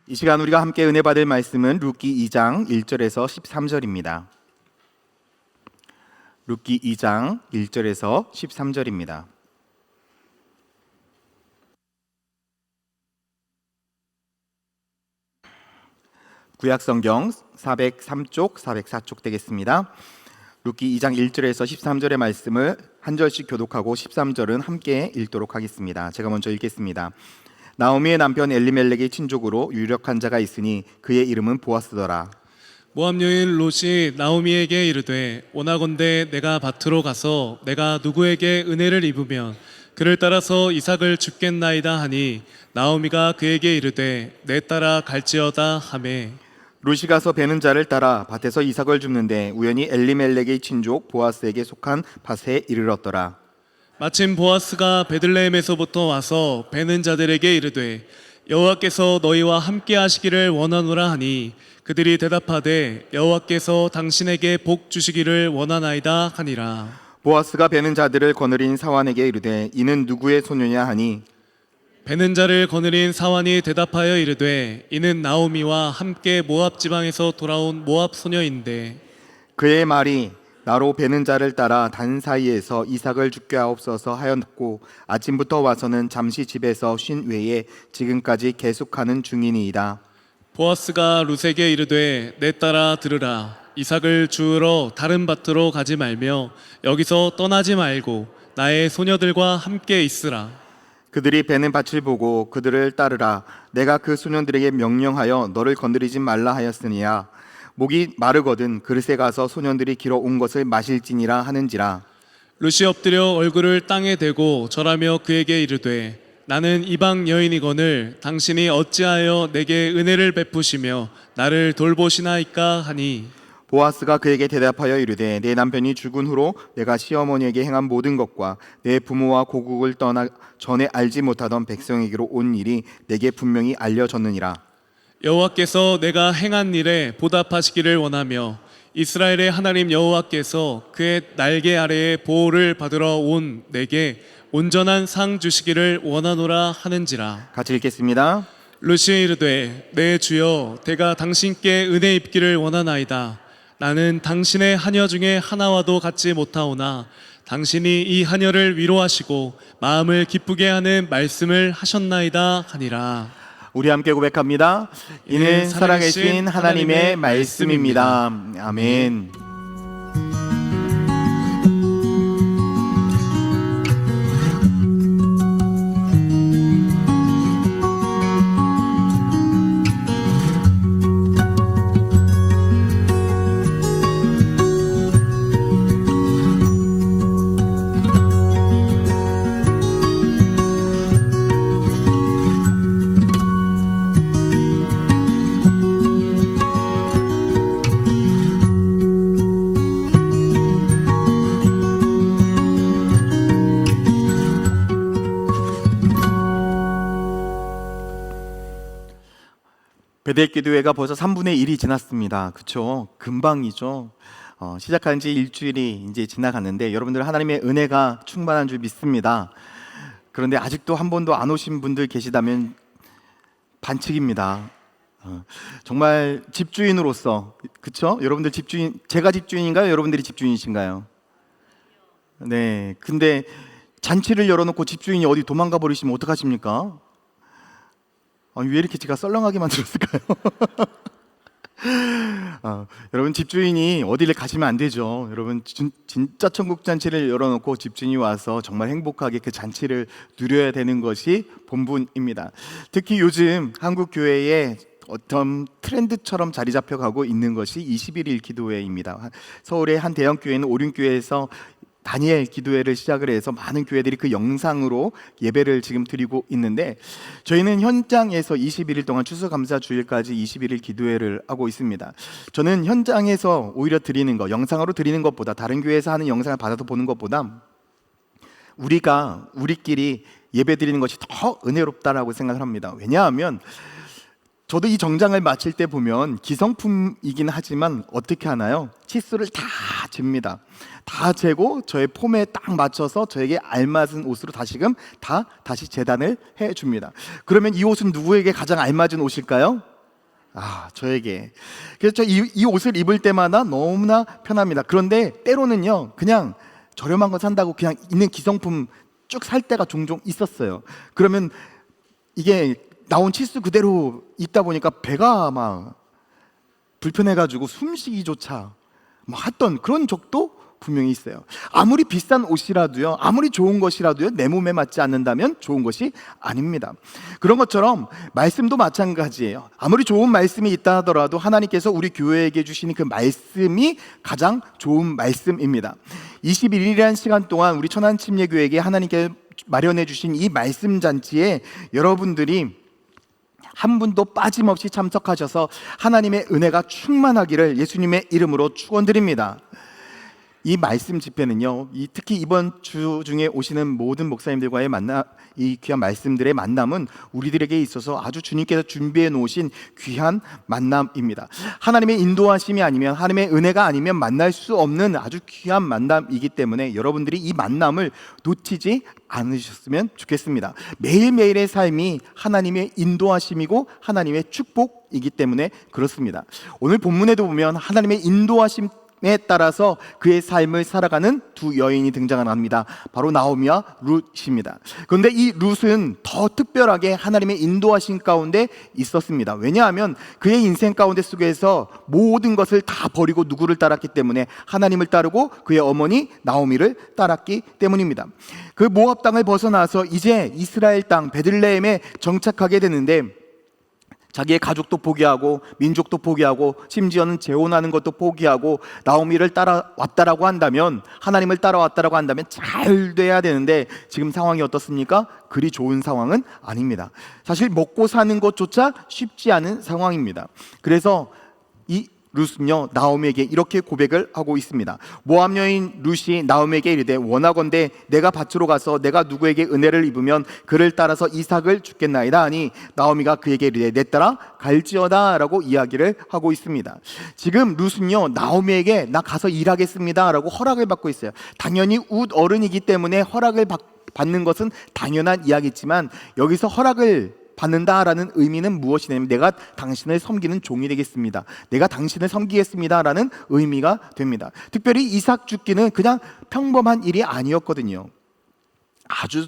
이 시간 우리가 함께 은혜 받을 말씀은 룻기 2장 1절에서 13절입니다. 룻기 2장 1절에서 13절입니다. 구약성경 403쪽, 404쪽 되겠습니다. 룻기 2장 1절에서 13절의 말씀을 한 절씩 교독하고 13절은 함께 읽도록 하겠습니다. 제가 먼저 읽겠습니다. 나오미의 남편 엘리멜렉의 친족으로 유력한 자가 있으니 그의 이름은 보아스더라. 모압 여인 롯이 나오미에게 이르되 원하건대 내가 밭으로 가서 내가 누구에게 은혜를 입으면 그를 따라서 이삭을 줍겠나이다 하니 나오미가 그에게 이르되 내 따라 갈지어다 하매 롯이 가서 베는 자를 따라 밭에서 이삭을 줍는데 우연히 엘리멜렉의 친족 보아스에게 속한 밭에 이르렀더라. 마침 보아스가 베들레헴에서부터 와서 베는 자들에게 이르되 여호와께서 너희와 함께 하시기를 원하노라 하니 그들이 대답하되 여호와께서 당신에게 복 주시기를 원하나이다 하니라. 보아스가 베는 자들을 거느린 사환에게 이르되 이는 누구의 소녀냐 하니 베는 자를 거느린 사환이 대답하여 이르되 이는 나오미와 함께 모압 지방에서 돌아온 모압 소녀인데 그의 말이 나로 베는 자를 따라 단 사이에서 이삭을 죽게 하옵소서 하였고 아침부터 와서는 잠시 집에서 쉰 외에 지금까지 계속하는 중이니이다. 보아스가 룻에게 이르되 내 따라 들으라. 이삭을 주우러 다른 밭으로 가지 말며 여기서 떠나지 말고 나의 소녀들과 함께 있으라. 그들이 베는 밭을 보고 그들을 따르라. 내가 그 소년들에게 명령하여 너를 건드리지 말라 하였으니야. 목이 마르거든 그릇에 가서 소년들이 길어 온 것을 마실지니라 하는지라. 룻이 엎드려 얼굴을 땅에 대고 절하며 그에게 이르되 나는 이방 여인이거늘 당신이 어찌하여 내게 은혜를 베푸시며 나를 돌보시나이까 하니 보아스가 그에게 대답하여 이르되 내 남편이 죽은 후로 내가 시어머니에게 행한 모든 것과 내 부모와 고국을 떠나 전에 알지 못하던 백성에게로 온 일이 내게 분명히 알려졌느니라. 여호와께서 내가 행한 일에 보답하시기를 원하며 이스라엘의 하나님 여호와께서 그의 날개 아래에 보호를 받으러 온 내게 온전한 상 주시기를 원하노라 하는지라. 같이 읽겠습니다. 룻이 이르되 내 주여 내가 당신께 은혜 입기를 원하나이다. 나는 당신의 하녀 중에 하나와도 같지 못하오나 당신이 이 하녀를 위로하시고 마음을 기쁘게 하는 말씀을 하셨나이다 하니라. 우리 함께 고백합니다. 이는 살아계신 하나님의 말씀입니다. 아멘. 베델기도회가 벌써 3분의 1이 지났습니다. 그렇죠? 금방이죠. 시작한 지 일주일이 이제 지나갔는데 여러분들 하나님의 은혜가 충만한 줄 믿습니다. 그런데 아직도 한 번도 안 오신 분들 계시다면 반칙입니다. 정말 집주인으로서, 그렇죠? 여러분들 집주인, 제가 집주인인가요? 여러분들이 집주인이신가요? 네. 근데 잔치를 열어놓고 집주인이 어디 도망가 버리시면 어떡하십니까? 왜 이렇게 제가 썰렁하게 만들었을까요? 여러분 집주인이 어디를 가시면 안 되죠. 여러분 진짜 천국 잔치를 열어놓고 집주인이 와서 정말 행복하게 그 잔치를 누려야 되는 것이 본분입니다. 특히 요즘 한국 교회에 어떤 트렌드처럼 자리 잡혀가고 있는 것이 21일 기도회입니다. 서울의 한 대형 교회는 오륜교회에서 다니엘 기도회를 시작을 해서 많은 교회들이 그 영상으로 예배를 지금 드리고 있는데 저희는 현장에서 21일 동안 추수감사 주일까지 21일 기도회를 하고 있습니다. 저는 현장에서 오히려 드리는 것, 영상으로 드리는 것보다 다른 교회에서 하는 영상을 받아서 보는 것보다 우리끼리 예배 드리는 것이 더 은혜롭다라고 생각을 합니다. 왜냐하면 저도 이 정장을 마칠 때 보면 기성품이긴 하지만 어떻게 하나요? 치수를 다 잽니다. 다 재고 저의 폼에 딱 맞춰서 저에게 알맞은 옷으로 다시 재단을 해줍니다. 그러면 이 옷은 누구에게 가장 알맞은 옷일까요? 저에게. 그래서 이 옷을 입을 때마다 너무나 편합니다. 그런데 때로는요, 그냥 저렴한 거 산다고 그냥 있는 기성품 쭉 살 때가 종종 있었어요. 그러면 이게 나온 치수 그대로 입다 보니까 배가 막 불편해가지고 숨쉬기조차 막 했던 그런 적도 분명히 있어요. 아무리 비싼 옷이라도요, 아무리 좋은 것이라도요, 내 몸에 맞지 않는다면 좋은 것이 아닙니다. 그런 것처럼 말씀도 마찬가지예요. 아무리 좋은 말씀이 있다 하더라도 하나님께서 우리 교회에게 주시는 그 말씀이 가장 좋은 말씀입니다. 21일이라는 시간 동안 우리 천안침례교회에게 하나님께 마련해 주신 이 말씀 잔치에 여러분들이 한 분도 빠짐없이 참석하셔서 하나님의 은혜가 충만하기를 예수님의 이름으로 축원드립니다. 이 말씀 집회는요, 특히 이번 주 중에 오시는 모든 목사님들과의 이 귀한 말씀들의 만남은 우리들에게 있어서 아주 주님께서 준비해 놓으신 귀한 만남입니다. 하나님의 인도하심이 아니면, 하나님의 은혜가 아니면 만날 수 없는 아주 귀한 만남이기 때문에 여러분들이 이 만남을 놓치지 않으셨으면 좋겠습니다. 매일매일의 삶이 하나님의 인도하심이고 하나님의 축복이기 때문에 그렇습니다. 오늘 본문에도 보면 하나님의 인도하심 에 따라서 그의 삶을 살아가는 두 여인이 등장합니다. 바로 나오미와 룻입니다. 그런데 이 룻은 더 특별하게 하나님의 인도하신 가운데 있었습니다. 왜냐하면 그의 인생 가운데 속에서 모든 것을 다 버리고 누구를 따랐기 때문에, 하나님을 따르고 그의 어머니 나오미를 따랐기 때문입니다. 그 모압 땅을 벗어나서 이제 이스라엘 땅 베들레헴에 정착하게 되는데, 자기의 가족도 포기하고 민족도 포기하고 심지어는 재혼하는 것도 포기하고 나오미를 따라왔다라고 한다면, 하나님을 따라왔다라고 한다면 잘 돼야 되는데 지금 상황이 어떻습니까? 그리 좋은 상황은 아닙니다. 사실 먹고 사는 것조차 쉽지 않은 상황입니다. 그래서 이 룻은요, 나오미에게 이렇게 고백을 하고 있습니다. 모압 여인 룻이 나오미에게 이르되, 원하건대 내가 밭으로 가서 내가 누구에게 은혜를 입으면 그를 따라서 이삭을 주겠나이다 하니, 나오미가 그에게 이르되 내 따라 갈지어다 라고 이야기를 하고 있습니다. 지금 룻은요, 나오미에게 나 가서 일하겠습니다 라고 허락을 받고 있어요. 당연히 웃 어른이기 때문에 허락을 받는 것은 당연한 이야기지만, 여기서 허락을 받는다라는 의미는 무엇이냐면, 내가 당신을 섬기는 종이 되겠습니다, 내가 당신을 섬기겠습니다라는 의미가 됩니다. 특별히 이삭 죽기는 그냥 평범한 일이 아니었거든요. 아주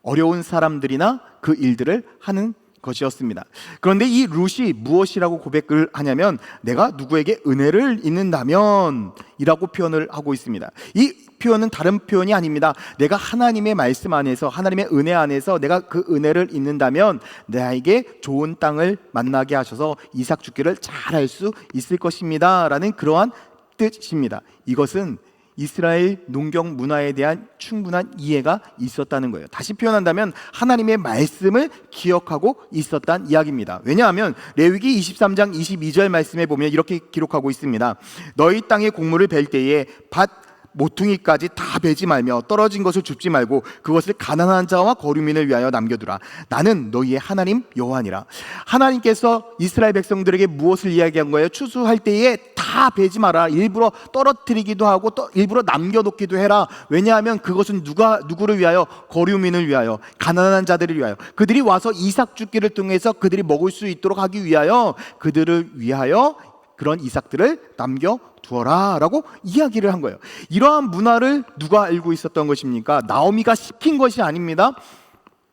어려운 사람들이나 그 일들을 하는 것이었습니다. 그런데 이 룻이 무엇이라고 고백을 하냐면, 내가 누구에게 은혜를 입는다면 이라고 표현을 하고 있습니다. 이 표현은 다른 표현이 아닙니다. 내가 하나님의 말씀 안에서, 하나님의 은혜 안에서 내가 그 은혜를 입는다면 나에게 좋은 땅을 만나게 하셔서 이삭 죽기를 잘할 수 있을 것입니다 라는 그러한 뜻입니다. 이것은 이스라엘 농경 문화에 대한 충분한 이해가 있었다는 거예요. 다시 표현한다면 하나님의 말씀을 기억하고 있었다는 이야기입니다. 왜냐하면 레위기 23장 22절 말씀에 보면 이렇게 기록하고 있습니다. 너희 땅의 곡물을 벨 때에 밭 모퉁이까지 다 베지 말며 떨어진 것을 줍지 말고 그것을 가난한 자와 거류민을 위하여 남겨두라. 나는 너희의 하나님 여호와니라. 하나님께서 이스라엘 백성들에게 무엇을 이야기한 거예요? 추수할 때에 다 베지 마라. 일부러 떨어뜨리기도 하고 또 일부러 남겨놓기도 해라. 왜냐하면 그것은 누구를 위하여? 거류민을 위하여, 가난한 자들을 위하여, 그들이 와서 이삭 죽기를 통해서 그들이 먹을 수 있도록 하기 위하여, 그들을 위하여 그런 이삭들을 남겨두어라 라고 이야기를 한 거예요. 이러한 문화를 누가 알고 있었던 것입니까? 나오미가 시킨 것이 아닙니다.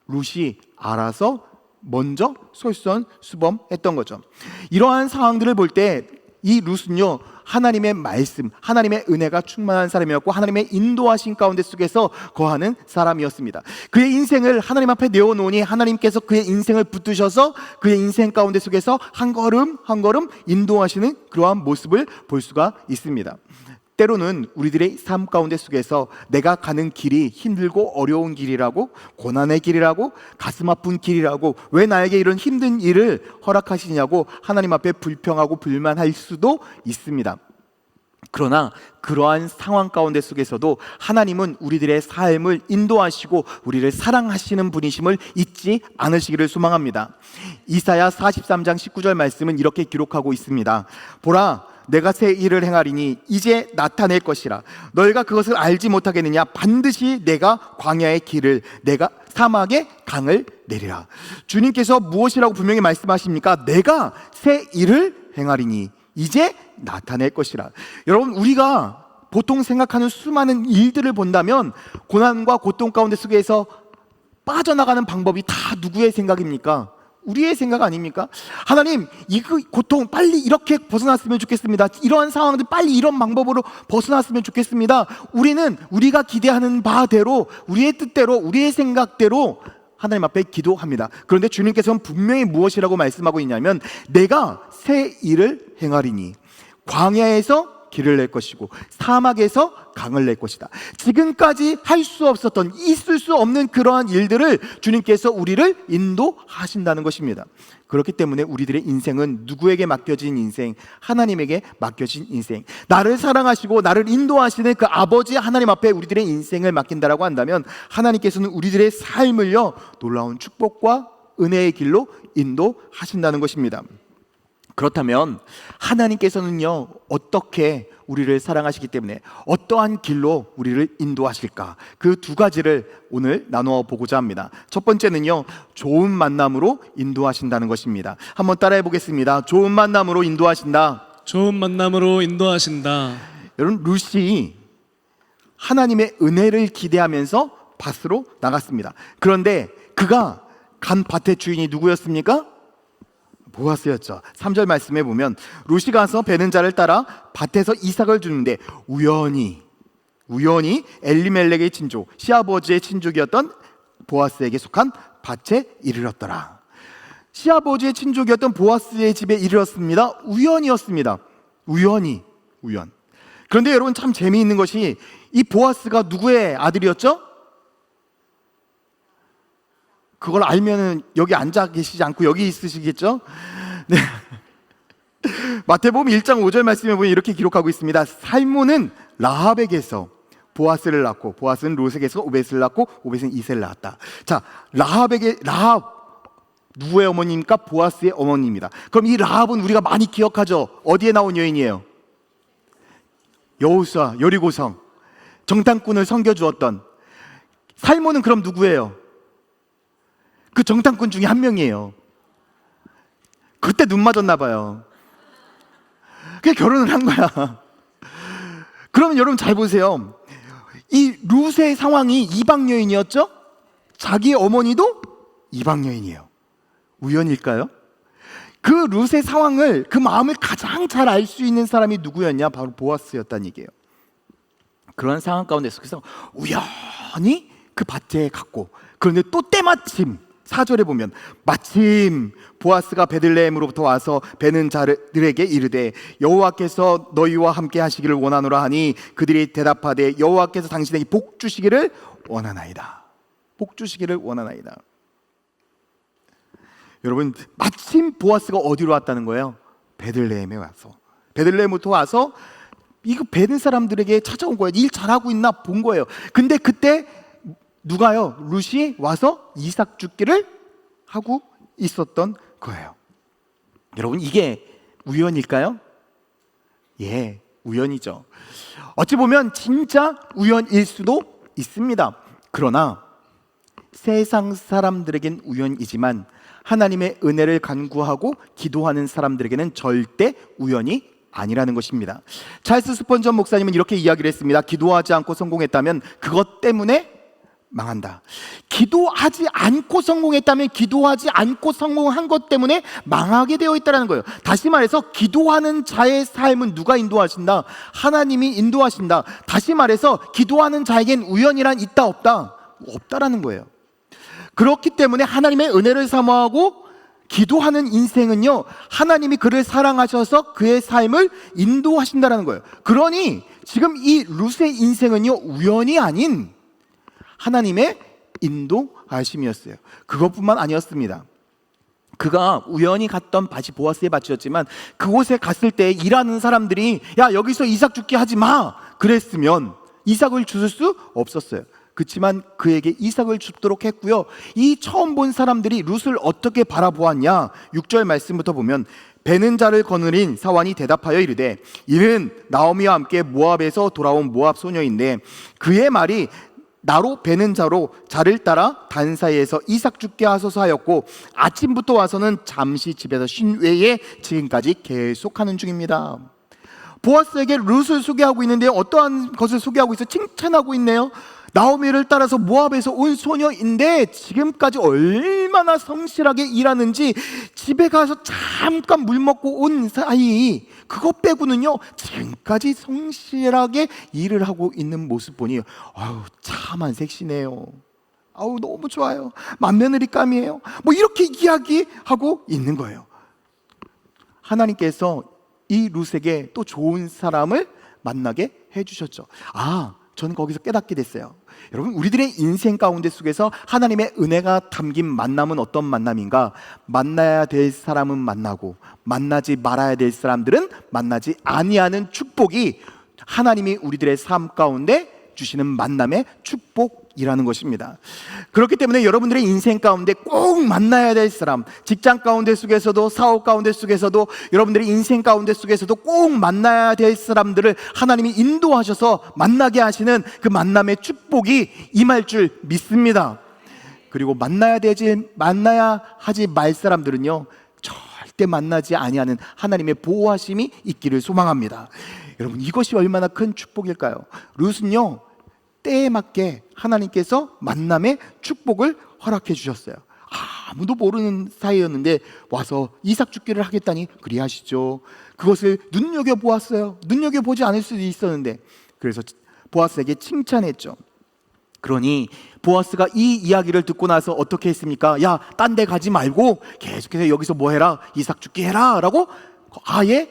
룻이 알아서 먼저 솔선수범했던 거죠. 이러한 상황들을 볼 때 이 룻은요, 하나님의 말씀, 하나님의 은혜가 충만한 사람이었고 하나님의 인도하신 가운데 속에서 거하는 사람이었습니다. 그의 인생을 하나님 앞에 내어놓으니 하나님께서 그의 인생을 붙드셔서 그의 인생 가운데 속에서 한 걸음 한 걸음 인도하시는 그러한 모습을 볼 수가 있습니다. 때로는 우리들의 삶 가운데 속에서 내가 가는 길이 힘들고 어려운 길이라고, 고난의 길이라고, 가슴 아픈 길이라고, 왜 나에게 이런 힘든 일을 허락하시냐고 하나님 앞에 불평하고 불만할 수도 있습니다. 그러나 그러한 상황 가운데 속에서도 하나님은 우리들의 삶을 인도하시고 우리를 사랑하시는 분이심을 잊지 않으시기를 소망합니다. 이사야 43장 19절 말씀은 이렇게 기록하고 있습니다. 보라, 내가 새 일을 행하리니 이제 나타낼 것이라. 너희가 그것을 알지 못하겠느냐? 반드시 내가 광야의 길을, 내가 사막에 강을 내리라. 주님께서 무엇이라고 분명히 말씀하십니까? 내가 새 일을 행하리니 이제 나타낼 것이라. 여러분, 우리가 보통 생각하는 수많은 일들을 본다면 고난과 고통 가운데 속에서 빠져나가는 방법이 다 누구의 생각입니까? 우리의 생각 아닙니까? 하나님, 이 고통 빨리 이렇게 벗어났으면 좋겠습니다. 이러한 상황들 빨리 이런 방법으로 벗어났으면 좋겠습니다. 우리는 우리가 기대하는 바대로, 우리의 뜻대로, 우리의 생각대로 하나님 앞에 기도합니다. 그런데 주님께서는 분명히 무엇이라고 말씀하고 있냐면 내가 새 일을 행하리니 광야에서 길을 낼 것이고 사막에서 강을 낼 것이다. 지금까지 할 수 없었던, 있을 수 없는 그러한 일들을 주님께서 우리를 인도하신다는 것입니다. 그렇기 때문에 우리들의 인생은 누구에게 맡겨진 인생? 하나님에게 맡겨진 인생. 나를 사랑하시고 나를 인도하시는 그 아버지 하나님 앞에 우리들의 인생을 맡긴다라고 한다면 하나님께서는 우리들의 삶을요 놀라운 축복과 은혜의 길로 인도하신다는 것입니다. 그렇다면 하나님께서는요 어떻게 우리를 사랑하시기 때문에 어떠한 길로 우리를 인도하실까? 그 두 가지를 오늘 나누어 보고자 합니다. 첫 번째는요 좋은 만남으로 인도하신다는 것입니다. 한번 따라해 보겠습니다. 좋은 만남으로 인도하신다. 좋은 만남으로 인도하신다. 여러분, 룻이 하나님의 은혜를 기대하면서 밭으로 나갔습니다. 그런데 그가 간 밭의 주인이 누구였습니까? 보아스였죠. 3절 말씀에 보면 룻이 가서 베는 자를 따라 밭에서 이삭을 주는데 우연히 엘리멜렉의 친족, 시아버지의 친족이었던 보아스에게 속한 밭에 이르렀더라. 시아버지의 친족이었던 보아스의 집에 이르렀습니다. 우연이었습니다. 우연. 그런데 여러분, 참 재미있는 것이 이 보아스가 누구의 아들이었죠? 그걸 알면은 여기 앉아 계시지 않고 여기 있으시겠죠? 네. 마태복음 1장 5절 말씀에 보면 이렇게 기록하고 있습니다. 살몬은 라합에게서 보아스를 낳고 보아스는 롯에게서 오벳을 낳고 오벳은 이새를 낳았다. 자, 라합 누구의 어머니입니까? 보아스의 어머니입니다. 그럼 이 라합은 우리가 많이 기억하죠? 어디에 나온 여인이에요? 여호수아 여리고성 정탐꾼을 섬겨주었던. 살몬은 그럼 누구예요? 그 정탐꾼 중에 한 명이에요. 그때 눈 맞았나 봐요. 그게 결혼을 한 거야. 그러면 여러분 잘 보세요. 이 룻의 상황이 이방 여인이었죠? 자기 어머니도 이방 여인이에요. 우연일까요? 그 룻의 상황을, 그 마음을 가장 잘 알 수 있는 사람이 누구였냐? 바로 보아스였다는 얘기예요. 그런 상황 가운데 속에서 우연히 그 밭에 갔고, 그런데 또 때마침 4절에 보면 마침 보아스가 베들레헴으로부터 와서 베는 자들에게 이르되 여호와께서 너희와 함께 하시기를 원하노라 하니 그들이 대답하되 여호와께서 당신에게 복 주시기를 원하나이다. 복 주시기를 원하나이다. 여러분, 마침 보아스가 어디로 왔다는 거예요? 베들레헴에 와서, 베들레헴부터 와서 이거 베는 사람들에게 찾아온 거예요. 일 잘하고 있나 본 거예요. 근데 그때 누가요? 룻이 와서 이삭 죽기를 하고 있었던 거예요. 여러분, 이게 우연일까요? 예, 우연이죠. 어찌 보면 진짜 우연일 수도 있습니다. 그러나 세상 사람들에겐 우연이지만 하나님의 은혜를 간구하고 기도하는 사람들에게는 절대 우연이 아니라는 것입니다. 찰스 스펀전 목사님은 이렇게 이야기를 했습니다. 기도하지 않고 성공했다면 그것 때문에 망한다. 기도하지 않고 성공했다면 기도하지 않고 성공한 것 때문에 망하게 되어 있다는 거예요. 다시 말해서 기도하는 자의 삶은 누가 인도하신다? 하나님이 인도하신다. 다시 말해서 기도하는 자에겐 우연이란 있다 없다? 없다라는 거예요. 그렇기 때문에 하나님의 은혜를 사모하고 기도하는 인생은요, 하나님이 그를 사랑하셔서 그의 삶을 인도하신다는 거예요. 그러니 지금 이 룻의 인생은요, 우연이 아닌 하나님의 인도하심이었어요. 그것뿐만 아니었습니다. 그가 우연히 갔던 밭이 보아스의 밭이었지만 그곳에 갔을 때 일하는 사람들이 야, 여기서 이삭 죽게 하지 마 그랬으면 이삭을 주실 수 없었어요. 그렇지만 그에게 이삭을 줍도록 했고요. 이 처음 본 사람들이 룻을 어떻게 바라보았냐? 6절 말씀부터 보면 베는 자를 거느린 사환이 대답하여 이르되 이는 나오미와 함께 모압에서 돌아온 모압 소녀인데 그의 말이 나로 베는 자를 따라 단사이에서 이삭 죽게 하소서 하였고 아침부터 와서는 잠시 집에서 쉰 외에 지금까지 계속하는 중입니다. 보아스에게 룻을 소개하고 있는데 어떠한 것을 소개하고 있어? 칭찬하고 있네요. 나오미를 따라서 모압에서 온 소녀인데 지금까지 얼마나 성실하게 일하는지, 집에 가서 잠깐 물 먹고 온 사이 그것 빼고는요 지금까지 성실하게 일을 하고 있는 모습 보니 아유 참한 섹시네요. 아우 너무 좋아요. 맏며느리감이에요. 뭐 이렇게 이야기하고 있는 거예요. 하나님께서 이 룻에게 또 좋은 사람을 만나게 해주셨죠. 저는 거기서 깨닫게 됐어요. 여러분, 우리들의 인생 가운데 속에서 하나님의 은혜가 담긴 만남은 어떤 만남인가? 만나야 될 사람은 만나고 만나지 말아야 될 사람들은 만나지 아니하는 축복이 하나님이 우리들의 삶 가운데 주시는 만남의 축복이라는 것입니다. 그렇기 때문에 여러분들의 인생 가운데 꼭 만나야 될 사람, 직장 가운데 속에서도, 사업 가운데 속에서도, 여러분들의 인생 가운데 속에서도 꼭 만나야 될 사람들을 하나님이 인도하셔서 만나게 하시는 그 만남의 축복이 임할 줄 믿습니다. 그리고 만나야 하지 말 사람들은요 절대 만나지 아니하는 하나님의 보호하심이 있기를 소망합니다. 여러분, 이것이 얼마나 큰 축복일까요? 룻은요 때에 맞게 하나님께서 만남의 축복을 허락해 주셨어요. 아무도 모르는 사이였는데 와서 이삭 죽기를 하겠다니 그리하시죠. 그것을 눈여겨보았어요. 눈여겨보지 않을 수도 있었는데, 그래서 보아스에게 칭찬했죠. 그러니 보아스가 이 이야기를 듣고 나서 어떻게 했습니까? 야, 딴 데 가지 말고 계속해서 여기서 뭐 해라, 이삭 죽기 해라 라고 아예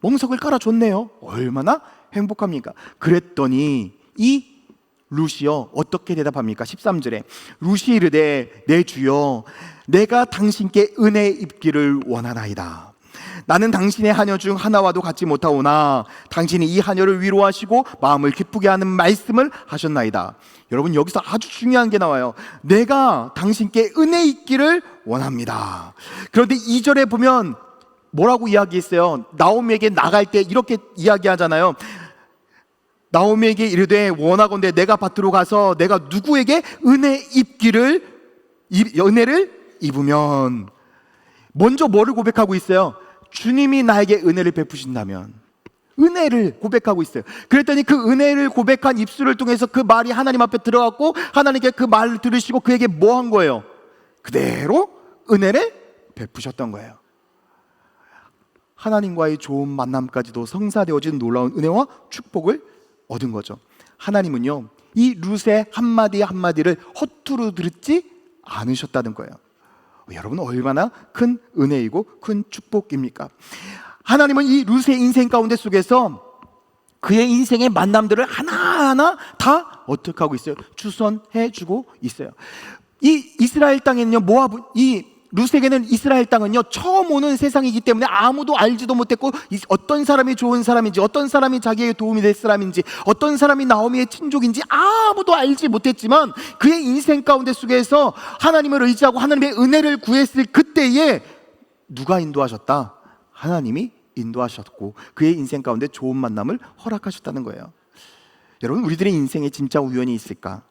멍석을 깔아줬네요. 얼마나 행복합니까? 그랬더니 이 룻이요 어떻게 대답합니까? 13절에 룻이 이르되 내 주여 내가 당신께 은혜 입기를 원하나이다. 나는 당신의 하녀 중 하나와도 같지 못하오나 당신이 이 하녀를 위로하시고 마음을 기쁘게 하는 말씀을 하셨나이다. 여러분, 여기서 아주 중요한 게 나와요. 내가 당신께 은혜 입기를 원합니다. 그런데 2절에 보면 뭐라고 이야기했어요? 나오미에게 나갈 때 이렇게 이야기하잖아요. 나오미에게 이르되 원하건대 내가 밭으로 가서 내가 누구에게 은혜를 입으면, 먼저 뭐를 고백하고 있어요? 주님이 나에게 은혜를 베푸신다면, 은혜를 고백하고 있어요. 그랬더니 그 은혜를 고백한 입술을 통해서 그 말이 하나님 앞에 들어갔고 하나님께 그 말을 들으시고 그에게 뭐 한 거예요? 그대로 은혜를 베푸셨던 거예요. 하나님과의 좋은 만남까지도 성사되어진 놀라운 은혜와 축복을 얻은 거죠. 하나님은요 이 룻의 한마디 한마디를 허투루 듣지 않으셨다는 거예요. 여러분, 얼마나 큰 은혜이고 큰 축복입니까? 하나님은 이 룻의 인생 가운데 속에서 그의 인생의 만남들을 하나하나 다 어떻게 하고 있어요? 주선해 주고 있어요. 이 이스라엘 땅에는요 이 룻에게는 이스라엘 땅은요 처음 오는 세상이기 때문에 아무도 알지도 못했고, 어떤 사람이 좋은 사람인지, 어떤 사람이 자기에게 도움이 될 사람인지, 어떤 사람이 나오미의 친족인지 아무도 알지 못했지만 그의 인생 가운데 속에서 하나님을 의지하고 하나님의 은혜를 구했을 그때에 누가 인도하셨다? 하나님이 인도하셨고 그의 인생 가운데 좋은 만남을 허락하셨다는 거예요. 여러분, 우리들의 인생에 진짜 우연이 있을까?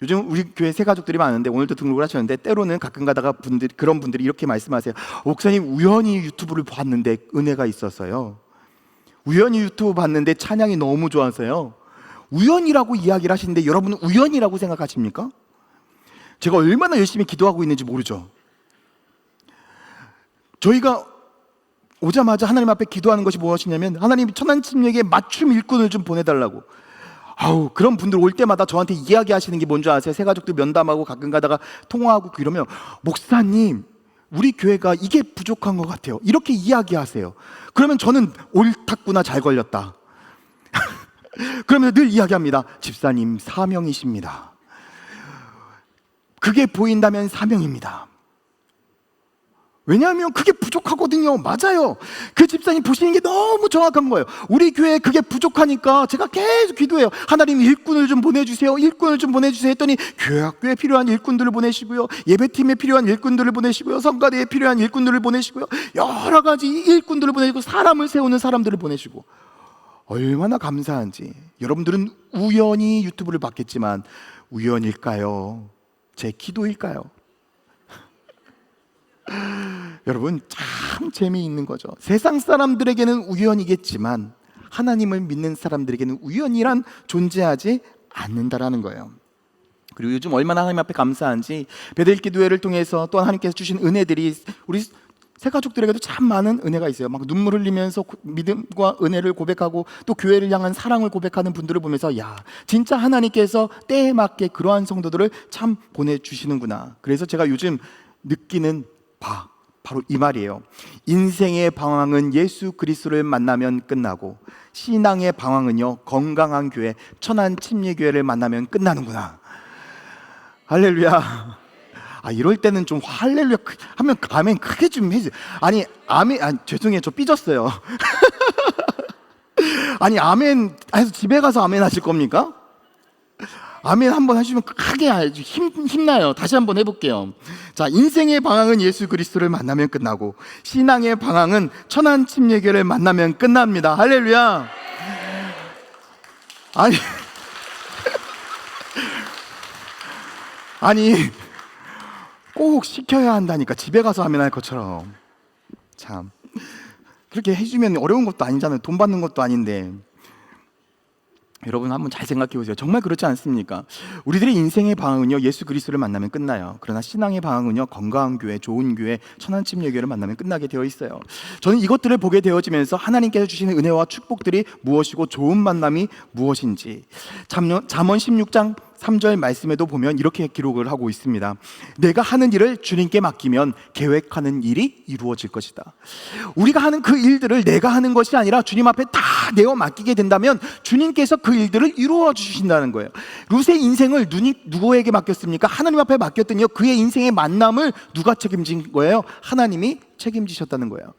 요즘 우리 교회 새 가족들이 많은데 오늘도 등록을 하셨는데 때로는 가끔 가다가 그런 분들이 이렇게 말씀하세요. 목사님, 우연히 유튜브를 봤는데 은혜가 있었어요. 우연히 유튜브 봤는데 찬양이 너무 좋아서요. 우연이라고 이야기를 하시는데 여러분은 우연이라고 생각하십니까? 제가 얼마나 열심히 기도하고 있는지 모르죠. 저희가 오자마자 하나님 앞에 기도하는 것이 무엇이냐면 하나님, 천안침례에 맞춤 일꾼을 좀 보내달라고. 그런 분들 올 때마다 저한테 이야기하시는 게 뭔지 아세요? 새 가족들 면담하고 가끔 가다가 통화하고 이러면, 목사님, 우리 교회가 이게 부족한 것 같아요, 이렇게 이야기하세요. 그러면 저는 옳았구나, 잘 걸렸다. 그러면 늘 이야기합니다. 집사님, 사명이십니다. 그게 보인다면 사명입니다. 왜냐하면 그게 부족하거든요. 맞아요. 그 집사님 보시는 게 너무 정확한 거예요. 우리 교회에 그게 부족하니까 제가 계속 기도해요. 하나님, 일꾼을 좀 보내주세요. 일꾼을 좀 보내주세요 했더니 교회학교에 필요한 일꾼들을 보내시고요, 예배팀에 필요한 일꾼들을 보내시고요, 성가대에 필요한 일꾼들을 보내시고요, 여러 가지 일꾼들을 보내시고 사람을 세우는 사람들을 보내시고, 얼마나 감사한지. 여러분들은 우연히 유튜브를 봤겠지만 우연일까요? 제 기도일까요? 여러분, 참 재미있는 거죠. 세상 사람들에게는 우연이겠지만 하나님을 믿는 사람들에게는 우연이란 존재하지 않는다라는 거예요. 그리고 요즘 얼마나 하나님 앞에 감사한지, 베델기도회를 통해서 또 하나님께서 주신 은혜들이 우리 새 가족들에게도 참 많은 은혜가 있어요. 막 눈물 흘리면서 믿음과 은혜를 고백하고 또 교회를 향한 사랑을 고백하는 분들을 보면서, 야, 진짜 하나님께서 때에 맞게 그러한 성도들을 참 보내주시는구나. 그래서 제가 요즘 느끼는 바로 이 말이에요. 인생의 방황은 예수 그리스도를 만나면 끝나고, 신앙의 방황은요, 건강한 교회, 천안 침례교회를 만나면 끝나는구나. 할렐루야. 이럴 때는 좀 할렐루야 하면 아멘 크게 좀 해주세요. 아니 아멘, 죄송해요, 저 삐졌어요. 아니 아멘 해서 집에 가서 아멘 하실 겁니까? 아멘 한번 해주면 크게 해야지. 힘나요. 다시 한번 해볼게요. 자, 인생의 방황은 예수 그리스도를 만나면 끝나고, 신앙의 방황은 천안 침례교회를 만나면 끝납니다. 할렐루야. 아니 꼭 시켜야 한다니까, 집에 가서 하면 할 것처럼. 참, 그렇게 해주면 어려운 것도 아니잖아요. 돈 받는 것도 아닌데. 여러분 한번 잘 생각해 보세요. 정말 그렇지 않습니까? 우리들의 인생의 방황은요, 예수 그리스도를 만나면 끝나요. 그러나 신앙의 방황은요, 건강한 교회, 좋은 교회, 천안 침례교회를 만나면 끝나게 되어 있어요. 저는 이것들을 보게 되어지면서 하나님께서 주시는 은혜와 축복들이 무엇이고 좋은 만남이 무엇인지, 잠언 16장 3절 말씀에도 보면 이렇게 기록을 하고 있습니다. 내가 하는 일을 주님께 맡기면 계획하는 일이 이루어질 것이다. 우리가 하는 그 일들을 내가 하는 것이 아니라 주님 앞에 다 내어 맡기게 된다면 주님께서 그 일들을 이루어 주신다는 거예요. 룻의 인생을 누구에게 맡겼습니까? 하나님 앞에 맡겼더니요, 그의 인생의 만남을 누가 책임진 거예요? 하나님이 책임지셨다는 거예요.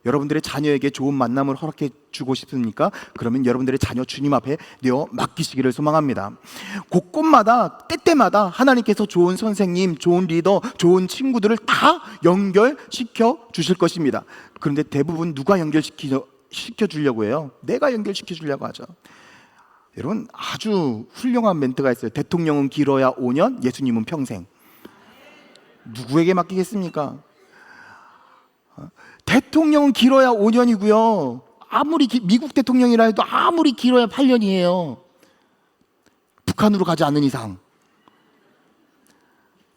여러분들의 자녀에게 좋은 만남을 허락해 주고 싶습니까? 그러면 여러분들의 자녀 주님 앞에 내어 맡기시기를 소망합니다. 곳곳마다 때때마다 하나님께서 좋은 선생님, 좋은 리더, 좋은 친구들을 다 연결시켜 주실 것입니다. 그런데 대부분 누가 연결시켜 주려고 해요? 내가 연결시켜 주려고 하죠. 여러분, 아주 훌륭한 멘트가 있어요. 대통령은 길어야 5년, 예수님은 평생. 누구에게 맡기겠습니까? 대통령은 길어야 5년이고요. 아무리 미국 대통령이라 해도 아무리 길어야 8년이에요. 북한으로 가지 않는 이상.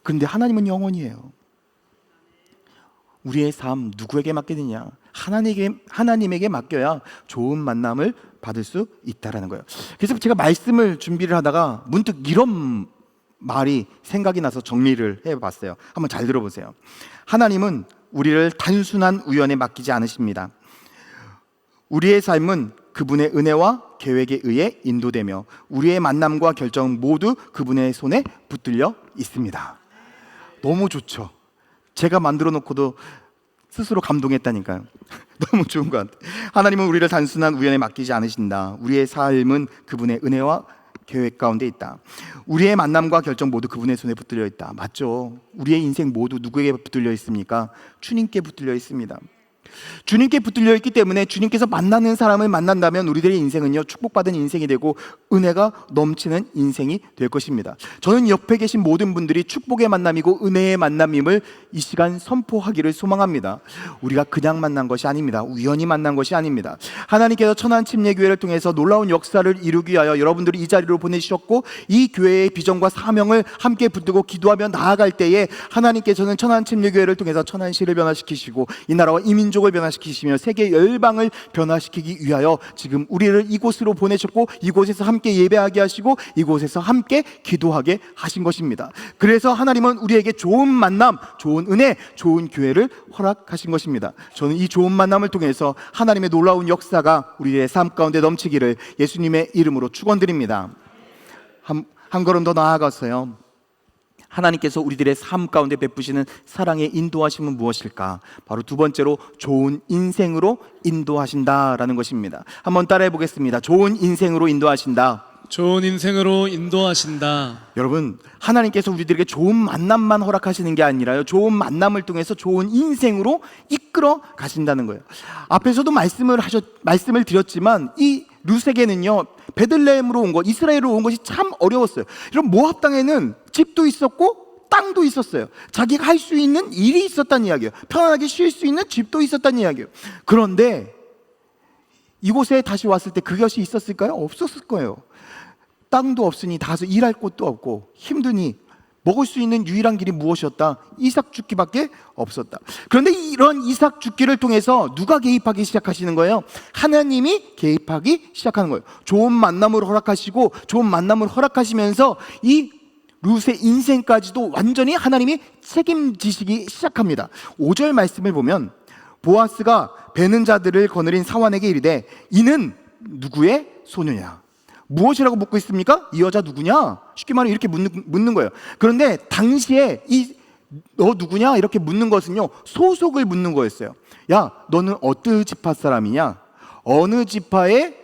그런데 하나님은 영원이에요. 우리의 삶 누구에게 맡기느냐? 하나님에게 맡겨야 좋은 만남을 받을 수 있다라는 거예요. 그래서 제가 말씀을 준비를 하다가 문득 이런 말이 생각이 나서 정리를 해봤어요. 한번 잘 들어보세요. 하나님은 우리를 단순한 우연에 맡기지 않으십니다. 우리의 삶은 그분의 은혜와 계획에 의해 인도되며 우리의 만남과 결정 모두 그분의 손에 붙들려 있습니다. 너무 좋죠. 제가 만들어 놓고도 스스로 감동했다니까요. 너무 좋은 것 같아요. 하나님은 우리를 단순한 우연에 맡기지 않으신다. 우리의 삶은 그분의 은혜와 계획 가운데 있다. 우리의 만남과 결정 모두 그분의 손에 붙들려 있다. 맞죠? 우리의 인생 모두 누구에게 붙들려 있습니까? 주님께 붙들려 있습니다. 주님께 붙들려 있기 때문에 주님께서 만나는 사람을 만난다면 우리들의 인생은요, 축복받은 인생이 되고 은혜가 넘치는 인생이 될 것입니다. 저는 옆에 계신 모든 분들이 축복의 만남이고 은혜의 만남임을 이 시간 선포하기를 소망합니다. 우리가 그냥 만난 것이 아닙니다. 우연히 만난 것이 아닙니다. 하나님께서 천안 침례교회를 통해서 놀라운 역사를 이루기 위하여 여러분들이 이 자리로 보내주셨고, 이 교회의 비전과 사명을 함께 붙들고 기도하며 나아갈 때에 하나님께서는 천안 침례교회를 통해서 천안시를 변화시키시고 이 나라와 이 민족을 변화시키시며 세계 열방을 변화시키기 위하여 지금 우리를 이곳으로 보내셨고, 이곳에서 함께 예배하게 하시고 이곳에서 함께 기도하게 하신 것입니다. 그래서 하나님은 우리에게 좋은 만남, 좋은 은혜, 좋은 교회를 허락하신 것입니다. 저는 이 좋은 만남을 통해서 하나님의 놀라운 역사가 우리의 삶 가운데 넘치기를 예수님의 이름으로 축원드립니다. 한 걸음 더 나아가서요, 하나님께서 우리들의 삶 가운데 베푸시는 사랑의 인도하심은 무엇일까? 바로 두 번째로 좋은 인생으로 인도하신다라는 것입니다. 한번 따라해 보겠습니다. 좋은 인생으로 인도하신다. 좋은 인생으로 인도하신다. 여러분, 하나님께서 우리들에게 좋은 만남만 허락하시는 게 아니라요, 좋은 만남을 통해서 좋은 인생으로 이끌어 가신다는 거예요. 앞에서도 말씀을 드렸지만 이 룻에게는요, 베들레헴으로 온 것, 이스라엘로 온 것이 참 어려웠어요. 여러분, 모압 땅에는 집도 있었고 땅도 있었어요. 자기가 할 수 있는 일이 있었다는 이야기예요. 편안하게 쉴 수 있는 집도 있었다는 이야기예요. 그런데 이곳에 다시 왔을 때 그것이 있었을까요? 없었을 거예요. 땅도 없으니 다소 일할 곳도 없고 힘드니 먹을 수 있는 유일한 길이 무엇이었다? 이삭 죽기밖에 없었다. 그런데 이런 이삭 죽기를 통해서 누가 개입하기 시작하시는 거예요? 하나님이 개입하기 시작하는 거예요. 좋은 만남을 허락하시고, 좋은 만남을 허락하시면서 이 룻의 인생까지도 완전히 하나님이 책임지시기 시작합니다. 5절 말씀을 보면 보아스가 베는 자들을 거느린 사환에게 이르되 이는 누구의 소녀냐? 무엇이라고 묻고 있습니까? 이 여자 누구냐? 쉽게 말해 이렇게 묻는 거예요. 그런데 당시에 너 누구냐? 이렇게 묻는 것은요, 소속을 묻는 거였어요. 야, 너는 어느 지파 사람이냐? 어느 지파의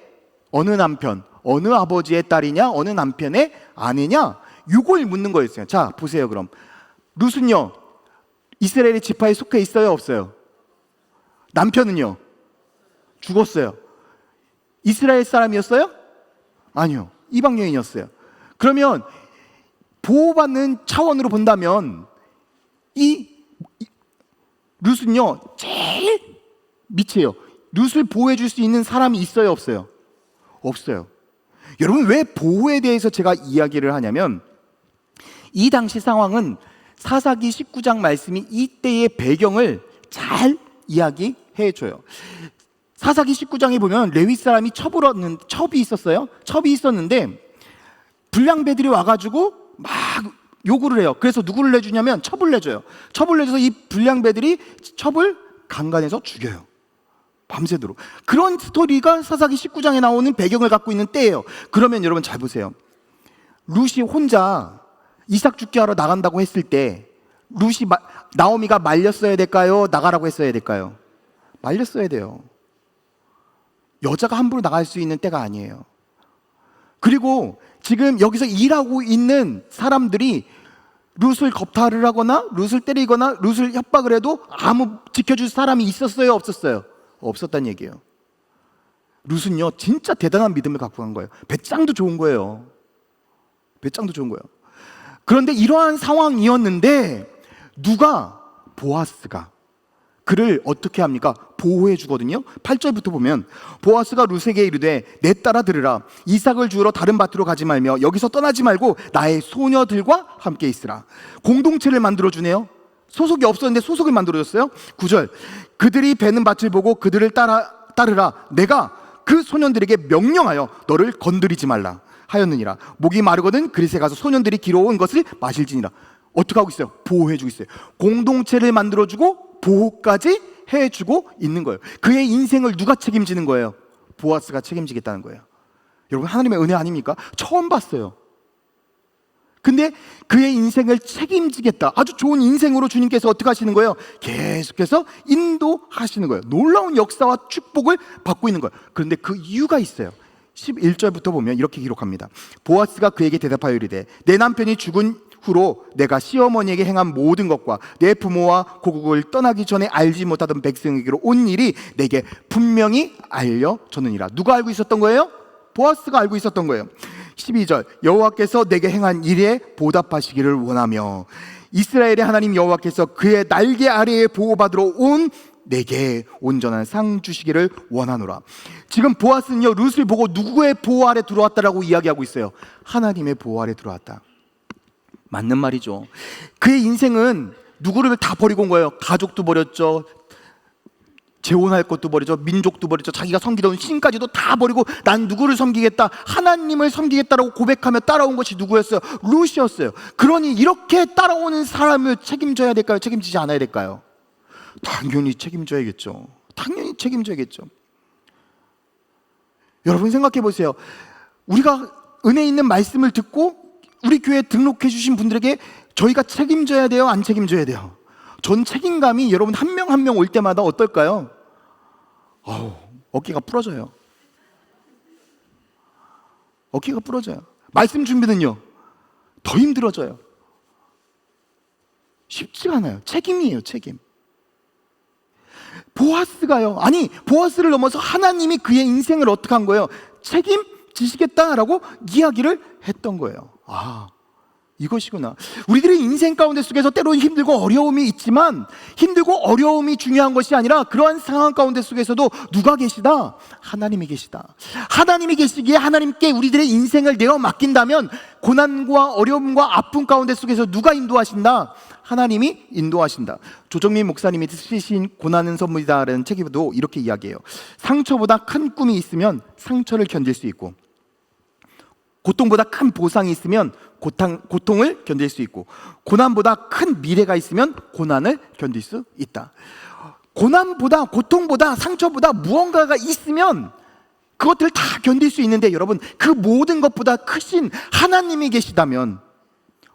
어느 남편, 어느 아버지의 딸이냐? 어느 남편의 아내냐? 이걸 묻는 거였어요. 자, 보세요. 그럼 룻은요, 이스라엘의 지파에 속해 있어요? 없어요? 남편은요? 죽었어요. 이스라엘 사람이었어요? 아니요, 이방 여인이었어요. 그러면 보호받는 차원으로 본다면 이 룻은요, 제일 밑이에요. 룻을 보호해 줄 수 있는 사람이 있어요? 없어요? 없어요. 여러분, 왜 보호에 대해서 제가 이야기를 하냐면, 이 당시 상황은 사사기 19장 말씀이 이때의 배경을 잘 이야기해 줘요. 사사기 19장에 보면 레위 사람이 첩이 있었어요. 첩이 있었는데 불량배들이 와가지고 막 요구를 해요. 그래서 누구를 내주냐면 첩을 내줘요. 첩을 내줘서 이 불량배들이 첩을 강간해서 죽여요. 밤새도록. 그런 스토리가 사사기 19장에 나오는 배경을 갖고 있는 때예요. 그러면 여러분 잘 보세요. 룻이 혼자 이삭 죽게 하러 나간다고 했을 때 나오미가 말렸어야 될까요? 나가라고 했어야 될까요? 말렸어야 돼요. 여자가 함부로 나갈 수 있는 때가 아니에요. 그리고 지금 여기서 일하고 있는 사람들이 룻을 겁탈을 하거나 룻을 때리거나 룻을 협박을 해도 아무 지켜줄 사람이 있었어요? 없었어요? 없었다는 얘기예요. 룻은요, 진짜 대단한 믿음을 갖고 간 거예요. 배짱도 좋은 거예요. 배짱도 좋은 거예요. 그런데 이러한 상황이었는데 보아스가 그를 어떻게 합니까? 보호해 주거든요. 8절부터 보면 보아스가 룻에게 이르되 내 딸아 들으라. 이삭을 주우러 다른 밭으로 가지 말며 여기서 떠나지 말고 나의 소녀들과 함께 있으라. 공동체를 만들어 주네요. 소속이 없었는데 소속을 만들어 줬어요. 9절 그들이 베는 밭을 보고 그들을 따르라. 내가 그 소년들에게 명령하여 너를 건드리지 말라 하였느니라. 목이 마르거든 그릇에 가서 소년들이 길어온 것을 마실지니라. 어떻게 하고 있어요? 보호해주고 있어요. 공동체를 만들어주고 보호까지 해주고 있는 거예요. 그의 인생을 누가 책임지는 거예요? 보아스가 책임지겠다는 거예요. 여러분, 하나님의 은혜 아닙니까? 처음 봤어요. 근데 그의 인생을 책임지겠다, 아주 좋은 인생으로 주님께서 어떻게 하시는 거예요? 계속해서 인도하시는 거예요. 놀라운 역사와 축복을 받고 있는 거예요. 그런데 그 이유가 있어요. 11절부터 보면 이렇게 기록합니다. 보아스가 그에게 대답하여 이르되 내 남편이 죽은 후로 내가 시어머니에게 행한 모든 것과 내 부모와 고국을 떠나기 전에 알지 못하던 백성에게로 온 일이 내게 분명히 알려졌느니라. 누가 알고 있었던 거예요? 보아스가 알고 있었던 거예요. 12절 여호와께서 내게 행한 일에 보답하시기를 원하며 이스라엘의 하나님 여호와께서 그의 날개 아래에 보호받으러 온 내게 온전한 상 주시기를 원하노라. 지금 보아스는요, 룻을 보고 누구의 보호 아래 들어왔다라고 이야기하고 있어요? 하나님의 보호 아래 들어왔다. 맞는 말이죠. 그의 인생은 누구를 다 버리고 온 거예요. 가족도 버렸죠, 재혼할 것도 버리죠, 민족도 버리죠, 자기가 섬기던 신까지도 다 버리고 난 누구를 섬기겠다, 하나님을 섬기겠다라고 고백하며 따라온 것이 누구였어요? 룻이었어요. 그러니 이렇게 따라오는 사람을 책임져야 될까요? 책임지지 않아야 될까요? 당연히 책임져야겠죠. 당연히 책임져야겠죠. 여러분 생각해 보세요. 우리가 은혜 있는 말씀을 듣고 우리 교회에 등록해 주신 분들에게 저희가 책임져야 돼요? 안 책임져야 돼요? 전 책임감이 여러분 한 명 한 명 올 때마다 어떨까요? 어깨가 부러져요. 어깨가 부러져요. 말씀 준비는요, 더 힘들어져요. 쉽지가 않아요. 책임이에요, 책임. 보아스가요, 아니 보아스를 넘어서 하나님이 그의 인생을 어떻게 한 거예요? 책임지시겠다라고 이야기를 했던 거예요. 아, 이것이구나. 우리들의 인생 가운데 속에서 때로는 힘들고 어려움이 있지만, 힘들고 어려움이 중요한 것이 아니라 그러한 상황 가운데 속에서도 누가 계시다? 하나님이 계시다. 하나님이 계시기에 하나님께 우리들의 인생을 내어 맡긴다면 고난과 어려움과 아픔 가운데 속에서 누가 인도하신다? 하나님이 인도하신다. 조정민 목사님이 쓰신 고난은 선물이다라는 책에도 이렇게 이야기해요. 상처보다 큰 꿈이 있으면 상처를 견딜 수 있고, 고통보다 큰 보상이 있으면 고통을 견딜 수 있고, 고난보다 큰 미래가 있으면 고난을 견딜 수 있다. 고난보다, 고통보다, 상처보다 무언가가 있으면 그것들을 다 견딜 수 있는데, 여러분, 그 모든 것보다 크신 하나님이 계시다면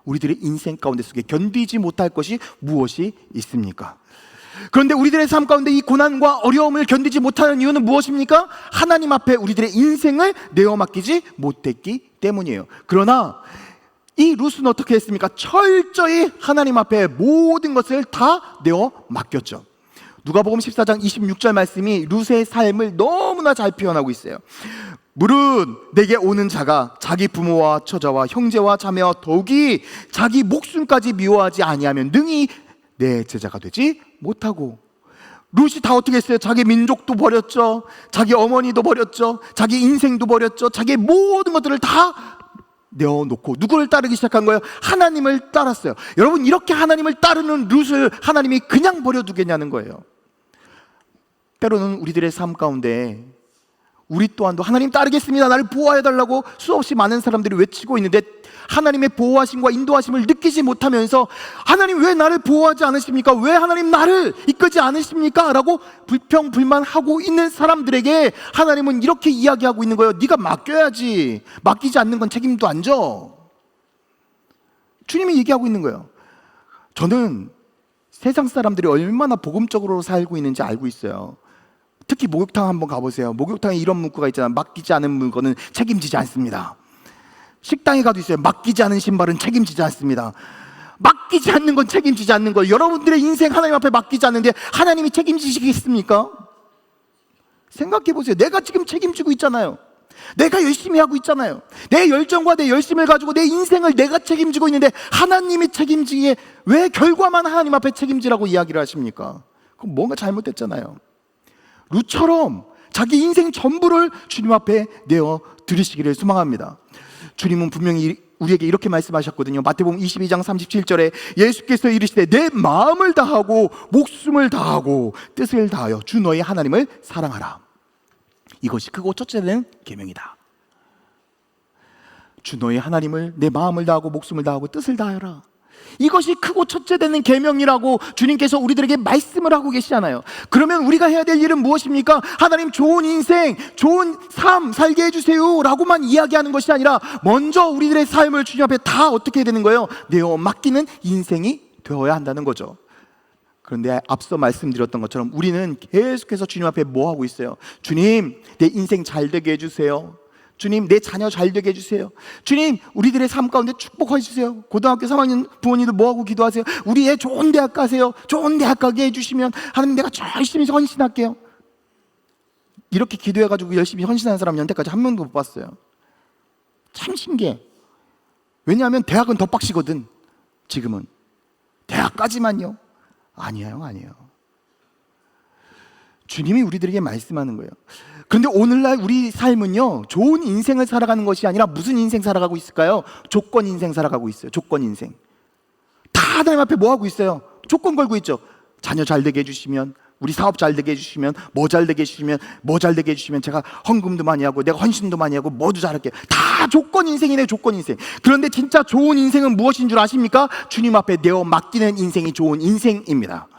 우리들의 인생 가운데 속에 견디지 못할 것이 무엇이 있습니까? 그런데 우리들의 삶 가운데 이 고난과 어려움을 견디지 못하는 이유는 무엇입니까? 하나님 앞에 우리들의 인생을 내어 맡기지 못했기 때문이에요. 그러나 이 룻은 어떻게 했습니까? 철저히 하나님 앞에 모든 것을 다 내어 맡겼죠. 누가복음 14장 26절 말씀이 룻의 삶을 너무나 잘 표현하고 있어요. 물은 내게 오는 자가 자기 부모와 처자와 형제와 자매와 더욱이 자기 목숨까지 미워하지 아니하면 능히 내 제자가 되지 못하고. 룻이 다 어떻게 했어요? 자기 민족도 버렸죠, 자기 어머니도 버렸죠, 자기 인생도 버렸죠, 자기 모든 것들을 다 내어놓고 누구를 따르기 시작한 거예요? 하나님을 따랐어요. 여러분, 이렇게 하나님을 따르는 룻을 하나님이 그냥 버려두겠냐는 거예요. 때로는 우리들의 삶 가운데 우리 또한도 하나님 따르겠습니다, 나를 보호해달라고 수없이 많은 사람들이 외치고 있는데, 하나님의 보호하심과 인도하심을 느끼지 못하면서 하나님 왜 나를 보호하지 않으십니까? 왜 하나님 나를 이끌지 않으십니까? 라고 불평불만하고 있는 사람들에게 하나님은 이렇게 이야기하고 있는 거예요. 네가 맡겨야지. 맡기지 않는 건 책임도 안 져. 주님이 얘기하고 있는 거예요. 저는 세상 사람들이 얼마나 복음적으로 살고 있는지 알고 있어요. 특히 목욕탕 한번 가보세요. 목욕탕에 이런 문구가 있잖아요. 맡기지 않은 물건은 책임지지 않습니다. 식당에 가도 있어요. 맡기지 않은 신발은 책임지지 않습니다. 맡기지 않는 건 책임지지 않는 거예요. 여러분들의 인생 하나님 앞에 맡기지 않는데 하나님이 책임지시겠습니까? 생각해 보세요. 내가 지금 책임지고 있잖아요. 내가 열심히 하고 있잖아요. 내 열정과 내 열심을 가지고 내 인생을 내가 책임지고 있는데 하나님이 책임지기에 왜 결과만 하나님 앞에 책임지라고 이야기를 하십니까? 그럼 뭔가 잘못됐잖아요. 룻처럼 자기 인생 전부를 주님 앞에 내어 드리시기를 소망합니다. 주님은 분명히 우리에게 이렇게 말씀하셨거든요. 마태복음 22장 37절에 예수께서 이르시되 내 마음을 다하고 목숨을 다하고 뜻을 다하여 주 너의 하나님을 사랑하라. 이것이 크고 첫째 되는 계명이다. 주 너의 하나님을 내 마음을 다하고 목숨을 다하고 뜻을 다하여라. 이것이 크고 첫째 되는 계명이라고 주님께서 우리들에게 말씀을 하고 계시잖아요. 그러면 우리가 해야 될 일은 무엇입니까? 하나님 좋은 인생, 좋은 삶 살게 해주세요 라고만 이야기하는 것이 아니라 먼저 우리들의 삶을 주님 앞에 다 어떻게 해야 되는 거예요? 내어 맡기는 인생이 되어야 한다는 거죠. 그런데 앞서 말씀드렸던 것처럼 우리는 계속해서 주님 앞에 뭐 하고 있어요? 주님, 내 인생 잘 되게 해주세요. 주님, 내 자녀 잘 되게 해주세요. 주님, 우리들의 삶 가운데 축복해 주세요. 고등학교 3학년 부모님들 뭐하고 기도하세요? 우리 애 좋은 대학 가세요. 좋은 대학 가게 해주시면 하나님 내가 열심히 헌신할게요. 이렇게 기도해가지고 열심히 헌신하는 사람 여태까지 한 명도 못 봤어요. 참 신기해. 왜냐하면 대학은 더 빡시거든. 지금은 대학까지만요? 아니에요. 주님이 우리들에게 말씀하는 거예요. 그런데 오늘날 우리 삶은요, 좋은 인생을 살아가는 것이 아니라 무슨 인생 살아가고 있을까요? 조건 인생 살아가고 있어요. 조건 인생. 다 하나님 앞에 뭐 하고 있어요? 조건 걸고 있죠. 자녀 잘 되게 해주시면, 우리 사업 잘 되게 해주시면, 뭐 잘 되게 해주시면 제가 헌금도 많이 하고 내가 헌신도 많이 하고 모두 잘할게요. 다 조건 인생이네, 조건 인생. 그런데 진짜 좋은 인생은 무엇인 줄 아십니까? 주님 앞에 내어 맡기는 인생이 좋은 인생입니다.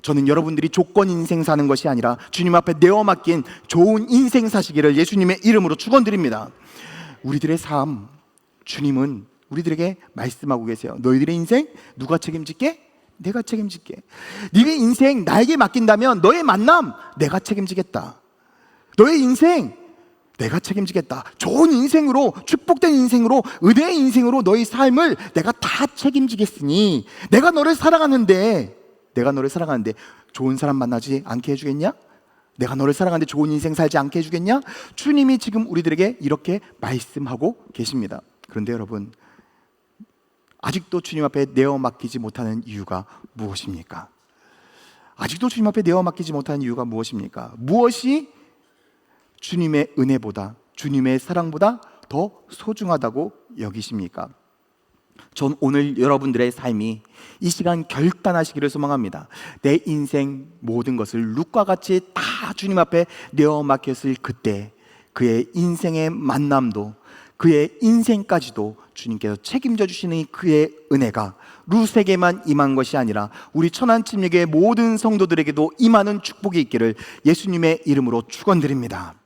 저는 여러분들이 조건 인생 사는 것이 아니라 주님 앞에 내어 맡긴 좋은 인생 사시기를 예수님의 이름으로 축원드립니다. 우리들의 삶, 주님은 우리들에게 말씀하고 계세요. 너희들의 인생 누가 책임질게? 내가 책임질게. 너의 인생 나에게 맡긴다면 너의 만남 내가 책임지겠다. 너의 인생 내가 책임지겠다. 좋은 인생으로, 축복된 인생으로, 은혜의 인생으로 너희 삶을 내가 다 책임지겠으니 내가 너를 사랑하는데 좋은 사람 만나지 않게 해주겠냐? 내가 너를 사랑하는데 좋은 인생 살지 않게 해주겠냐? 주님이 지금 우리들에게 이렇게 말씀하고 계십니다. 그런데 여러분, 아직도 주님 앞에 내어 맡기지 못하는 이유가 무엇입니까? 아직도 주님 앞에 내어 맡기지 못하는 이유가 무엇입니까? 무엇이 주님의 은혜보다, 주님의 사랑보다 더 소중하다고 여기십니까? 전 오늘 여러분들의 삶이 이 시간 결단하시기를 소망합니다. 내 인생 모든 것을 룻과 같이 다 주님 앞에 내어 맡겼을 그때 그의 인생의 만남도, 그의 인생까지도 주님께서 책임져 주시는 그의 은혜가 룻에게만 임한 것이 아니라 우리 천안침례교회 모든 성도들에게도 임하는 축복이 있기를 예수님의 이름으로 축원드립니다.